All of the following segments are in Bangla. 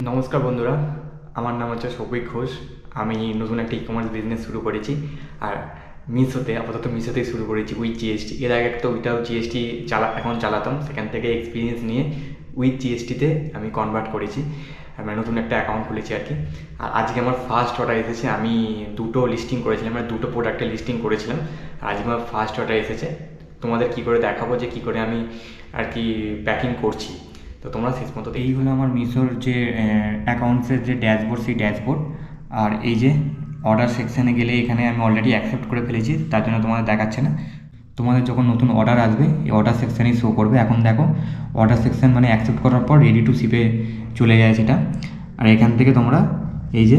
নমস্কার বন্ধুরা, আমার নাম হচ্ছে শফিক ঘোষ। আমি নতুন একটা ই কমার্স বিজনেস শুরু করেছি। আর আপাতত মিশোতেই শুরু করেছি উইথ জিএসটি। এর আগে একটা উইথাউট জিএসটি এখন চালাতাম, সেখান থেকে এক্সপিরিয়েন্স নিয়ে উইথ জিএসটিতে আমি কনভার্ট করেছি। মানে নতুন একটা অ্যাকাউন্ট খুলেছি আর কি। আর আজকে আমার ফার্স্ট অর্ডার এসেছে। আমি দুটো লিস্টিং করেছিলাম, মানে দুটো প্রোডাক্টের লিস্টিং করেছিলাম। আর আজকে আমার ফার্স্ট অর্ডার এসেছে। তোমাদের কী করে দেখাবো যে কী করে আমি আর কি প্যাকিং করছি। তো তোমরা শেষ পর্যন্ত এই হলো আমার মিশোর যে অ্যাকাউন্টসের যে ড্যাশবোর্ড, সেই ড্যাশবোর্ড। আর এই যে অর্ডার সেকশানে গেলে এখানে আমি অলরেডি অ্যাকসেপ্ট করে ফেলেছি, তার জন্য তোমাদের দেখাচ্ছে না। তোমাদের যখন নতুন অর্ডার আসবে এই অর্ডার সেকশানেই শো করবে। এখন দেখো অর্ডার সেকশান মানে অ্যাকসেপ্ট করার পর রেডি টু শিপে চলে যায় সেটা। আর এখান থেকে তোমরা এই যে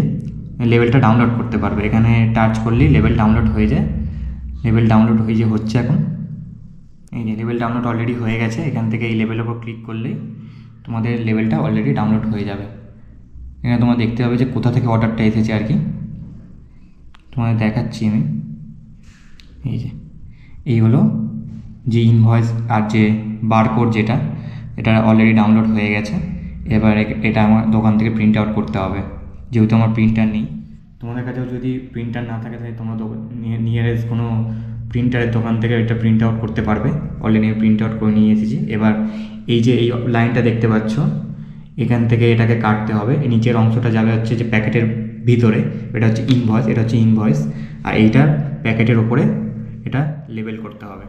লেভেলটা ডাউনলোড করতে পারবে। এখানে টাচ করলেই লেভেল ডাউনলোড হয়ে যায়। লেভেল ডাউনলোড হচ্ছে এখন। এই যে লেভেল ডাউনলোড অলরেডি হয়ে গেছে। এখান থেকে এই লেভেলের উপর ক্লিক করলেই তোমাদের লেভেলটা অলরেডি ডাউনলোড হয়ে যাবে। এখানে তোমার দেখতে হবে যে কোথা থেকে অর্ডারটা এসেছে আর কি। তোমাদের দেখাচ্ছি আমি। এই হলো যে ইনভয়েস আর যে বারকোড, যেটা এটা অলরেডি ডাউনলোড হয়ে গেছে। এবার এটা আমার দোকান থেকে প্রিন্ট আউট করতে হবে, যেহেতু আমার প্রিন্টার নেই। তোমাদের কাছেও যদি প্রিন্টার না থাকে তাহলে তোমরা নিয়ারেস্ট কোনো প্রিন্টারের দোকান থেকে এটা প্রিন্ট আউট করতে পারবে। অলরেডি আমি প্রিন্ট আউট করে নিয়ে এসেছি। এবার এই যে এই লাইনটা দেখতে পাচ্ছ, এখান থেকে এটাকে কাটতে হবে। এই নিচের অংশটা যাবে হচ্ছে যে প্যাকেটের ভিতরে, এটা হচ্ছে ইনভয়েস, এটা হচ্ছে ইনভয়েস। আর এইটার প্যাকেটের ওপরে এটা লেবেল করতে হবে।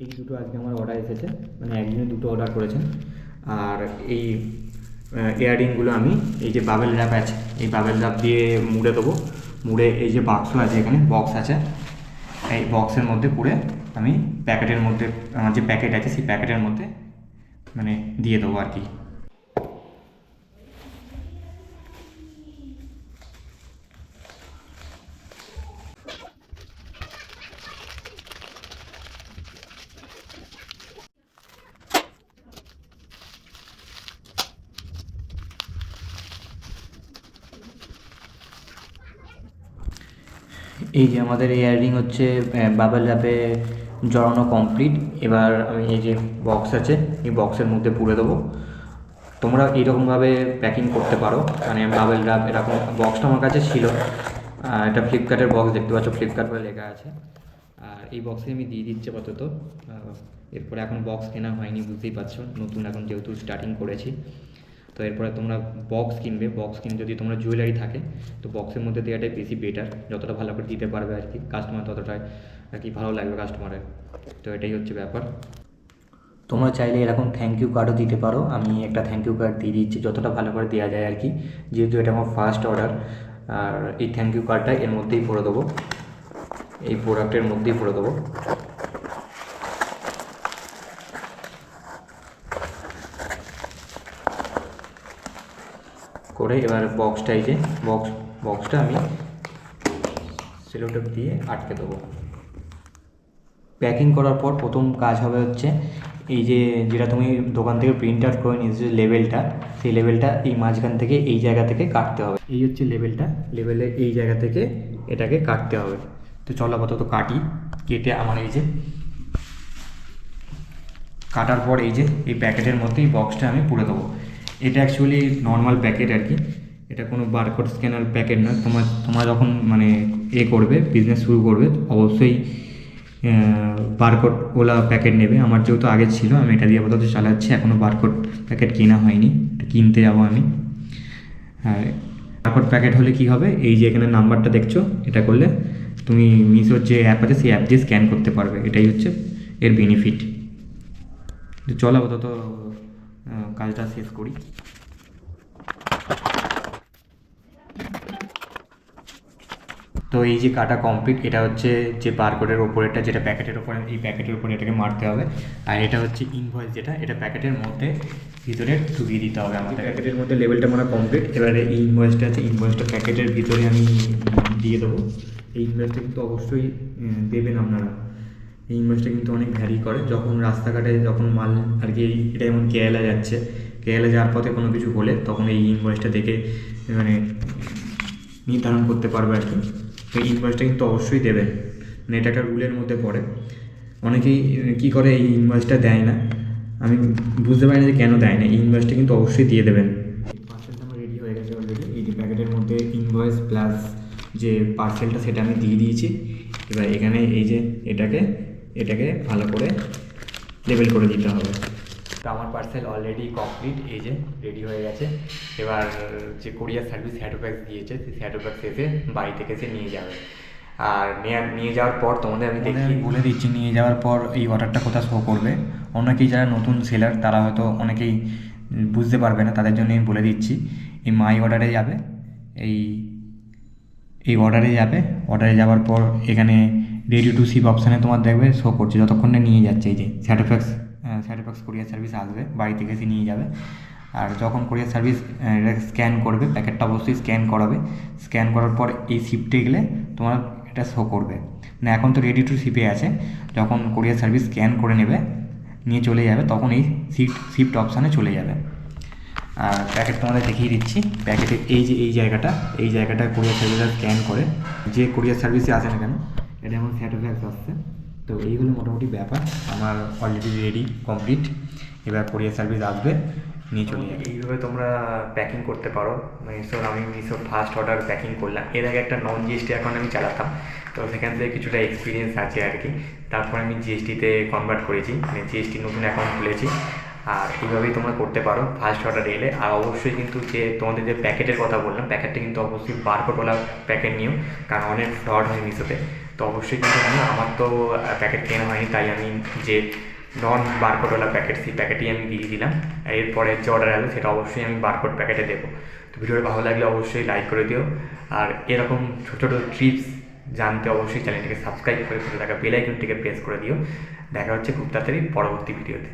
এই দুটো আজকে আমার অর্ডার এসেছে, মানে একদিনে দুটো অর্ডার করেছেন। আর এই ইয়াররিংগুলো আমি এই যে বাবেল র্যাপ আছে, এই বাবেল র্যাপ দিয়ে মুড়ে দেবো। মুড়ে এই যে বাক্স আছে, এখানে বক্স আছে, এই বক্সের মধ্যে পুরে আমি প্যাকেটের মধ্যে, আমার যে প্যাকেট আছে সেই প্যাকেটের মধ্যে মানে দিয়ে দেবো আর কি। এই যে আমাদের এই ইয়াররিং হচ্ছে বাবেল র্যাপে জড়ানো কমপ্লিট। এবার আমি এই যে বক্স আছে, এই বক্সের মধ্যে পুরে দেবো। তোমরা এইরকমভাবে প্যাকিং করতে পারো, মানে বাবেল র্যাপ এরকম। বক্সটা আমার কাছে ছিল, এটা ফ্লিপকার্টের বক্স, দেখতে পাচ্ছ ফ্লিপকার্ট বলে লেখা আছে। আর এই বক্সে আমি দিয়ে দিচ্ছি আপাতত। এরপরে এখন বক্স কেনা হয়নি, বুঝতেই পারছো, নতুন এখন যেহেতু স্টার্টিং করেছি। তো এরপরে তোমরা বক্স কিনবে। বক্স কিনে যদি তোমরা জুয়েলারি থাকে তো বক্সের মধ্যে দেওয়াটাই বেশি বেটার। যতটা ভালো করে দিতে পারবে আর কি কাস্টমার, ততটাই আর কি ভালো লাগবে কাস্টমারের। তো এটাই হচ্ছে ব্যাপার। তোমরা চাইলে এরকম থ্যাংক ইউ কার্ডও দিতে পারো। আমি একটা থ্যাংক ইউ কার্ড দিয়ে দিচ্ছি, যতটা ভালো করে দেওয়া যায় আর কি, যেহেতু এটা আমার ফার্স্ট অর্ডার। আর এই থ্যাংক ইউ কার্ডটা এর মধ্যেই ভরে দেবো, এই প্রোডাক্টের মধ্যেই ভরে দেবো। করে এবার বক্সটা, এই যে বক্সটা আমি সেলো টেপ দিয়ে আটকে দেবো। প্যাকিং করার পর প্রথম কাজ হবে হচ্ছে এই যে যেটা তুমি দোকান থেকে প্রিন্ট আউট করে নিয়েছো লেভেলটা, সেই লেভেলটা এই মাঝখান থেকে এই জায়গা থেকে কাটতে হবে। এই হচ্ছে লেভেলটা, লেভেলে এই জায়গা থেকে এটাকে কাটতে হবে। তো চলো আপাতত কাটি। কেটে আমার এই যে কাটার পর এই যে এই প্যাকেটের মধ্যে এই বক্সটা আমি পুরে দেবো। এটা অ্যাকচুয়ালি নর্মাল প্যাকেট আর কি, এটা কোনো বারকোড স্ক্যানার প্যাকেট না। তোমরা যখন মানে করবে, বিজনেস শুরু করবে, অবশ্যই বারকোড ওলা প্যাকেট নেবে। আমার যেহেতু আগে ছিল, আমি এটা দিয়ে আপাতত চালাচ্ছি, এখনও বারকোড প্যাকেট কেনা হয়নি, এটা কিনতে যাবো আমি। আর বারকোড প্যাকেট হলে কি হবে, এই যে এখানে নাম্বারটা দেখছো, এটা করলে তুমি মিশোর যে অ্যাপ আছে সেই অ্যাপ দিয়ে স্ক্যান করতে পারবে। এটাই হচ্ছে এর বেনিফিট। চলো আপাতত কাজটা শেষ করি। তো এই যে কাটা কমপ্লিট, এটা হচ্ছে যে বারকোডের ওপরেরটা, যেটা প্যাকেটের ওপরে, এই প্যাকেটের ওপরে এটাকে মারতে হবে। আর এটা হচ্ছে ইনভয়েস, যেটা এটা প্যাকেটের মধ্যে ভিতরে ঢুকিয়ে দিতে হবে আমাদের। প্যাকেটের মধ্যে লেভেলটা মারা কমপ্লিট। এবারে এই ইনভয়েসটা আছে, ইনভয়েসটা প্যাকেটের ভিতরে আমি দিয়ে দেবো। এই ইনভয়েসটা কিন্তু অবশ্যই দেবেন আপনারা। এই ইনভয়েসটা কিন্তু অনেক ভ্যারি করে। যখন রাস্তাঘাটে যখন মাল আর কি, এটা যেমন কেরালা যাচ্ছে, কেরালা যাওয়ার পথে কোনো কিছু হলে তখন এই ইনভয়েসটা দেখে মানে নির্ধারণ করতে পারবে আর কি। এই ইনভয়েসটা কিন্তু অবশ্যই দেবেন, মানে এটা একটা রুলের মধ্যে পড়ে। অনেকেই কী করে, এই ইনভয়েসটা দেয় না, আমি বুঝতে পারি না যে কেন দেয় না। এই ইনভয়েসটা কিন্তু অবশ্যই দিয়ে দেবেন। মধ্যে ইনভয়েস প্লাস যে পার্সেলটা সেটা আমি দিয়ে দিয়েছি। এবার এখানে এই যে এটাকে ভালো করে লেবেল করে দিতে হবে। তো আমার পার্সেল অলরেডি কমপ্লিট, এই যে রেডি হয়ে গেছে। এবার যে কোরিয়ার সার্ভিস হ্যাডোব্যাক্স দিয়েছে সেই হ্যাডোব্যাক্স এসে বাড়ি থেকে এসে নিয়ে যাবে। আর নিয়ে যাওয়ার পর তোমাদের আমি বলে দিচ্ছি, নিয়ে যাওয়ার পর এই অর্ডারটা কোথায় শো করবে। অনেকেই যারা নতুন সেলার তারা হয়তো অনেকেই বুঝতে পারবে না, তাদের জন্য আমি বলে দিচ্ছি। এই মাই অর্ডারে যাবে, এই অর্ডারে যাওয়ার পর এখানে রেডি টু শিপ অপশানে তোমার দেখবে শো করছে যতক্ষণ না নিয়ে যাচ্ছে। এই যে স্যাটিফ্যাক্স কোরিয়ার সার্ভিস আসবে, বাড়ি থেকে এসে নিয়ে যাবে। আর যখন কোরিয়ার সার্ভিস স্ক্যান করবে, প্যাকেটটা অবশ্যই স্ক্যান করাবে। স্ক্যান করার পর এই শিপটে গেলে তোমার এটা শো করবে না। এখন তো রেডি টু শিপে আছে, যখন কোরিয়ার সার্ভিস স্ক্যান করে নেবে, নিয়ে চলে যাবে, তখন এই শিফট অপশানে চলে যাবে। আর প্যাকেট তোমাদের দেখিয়ে দিচ্ছি। প্যাকেটের এই জায়গাটা কোরিয়ার সার্ভিস স্ক্যান করে, যে কোরিয়ার সার্ভিসে আসে না কেন এটা আমার স্যাটিফ্যাক্স আসছে। তো এই হলো মোটামুটি ব্যাপার। আমার অলরেডি রেডি কমপ্লিট। এবার কোরিয়ার সার্ভিস আসবে, নিয়ে চলে যাবে। এইভাবে তোমরা প্যাকিং করতে পারো। আমি মিশোর ফার্স্ট অর্ডার প্যাকিং করলাম। এর আগে একটা নন জিএসটি অ্যাকাউন্ট আমি চালাতাম, তো সেখান থেকে কিছুটা এক্সপিরিয়েন্স আছে আর কি। তারপর আমি জিএসটিতে কনভার্ট করেছি, মানে জিএসটি নতুন অ্যাকাউন্ট খুলেছি। আর এইভাবেই তোমরা করতে পারো ফার্স্ট অর্ডার এলে। আর অবশ্যই কিন্তু যে তোমাদের যে প্যাকেটের কথা বললাম, প্যাকেটটা কিন্তু অবশ্যই বারকোডওয়ালা প্যাকেট নিও, কারণ অনেক ফ্রড হয় মিশোতে। তো অবশ্যই কিন্তু আমার তো প্যাকেট কেনা হয়নি, তাই আমি যে নন বারকোডওয়ালা প্যাকেট সেই প্যাকেটই আমি দিয়ে দিলাম। এরপরে যে অর্ডার আসবে সেটা অবশ্যই আমি বারকোড প্যাকেটে দেবো। তো ভিডিওটা ভালো লাগলে অবশ্যই লাইক করে দিও। আর এরকম ছোটো ছোটো ট্রিপস জানতে অবশ্যই চ্যানেলটিকে সাবস্ক্রাইব করে থাকা বেল আইকনটিকে প্রেস করে দিও। দেখা হচ্ছে খুব তাড়াতাড়ি পরবর্তী ভিডিওতে।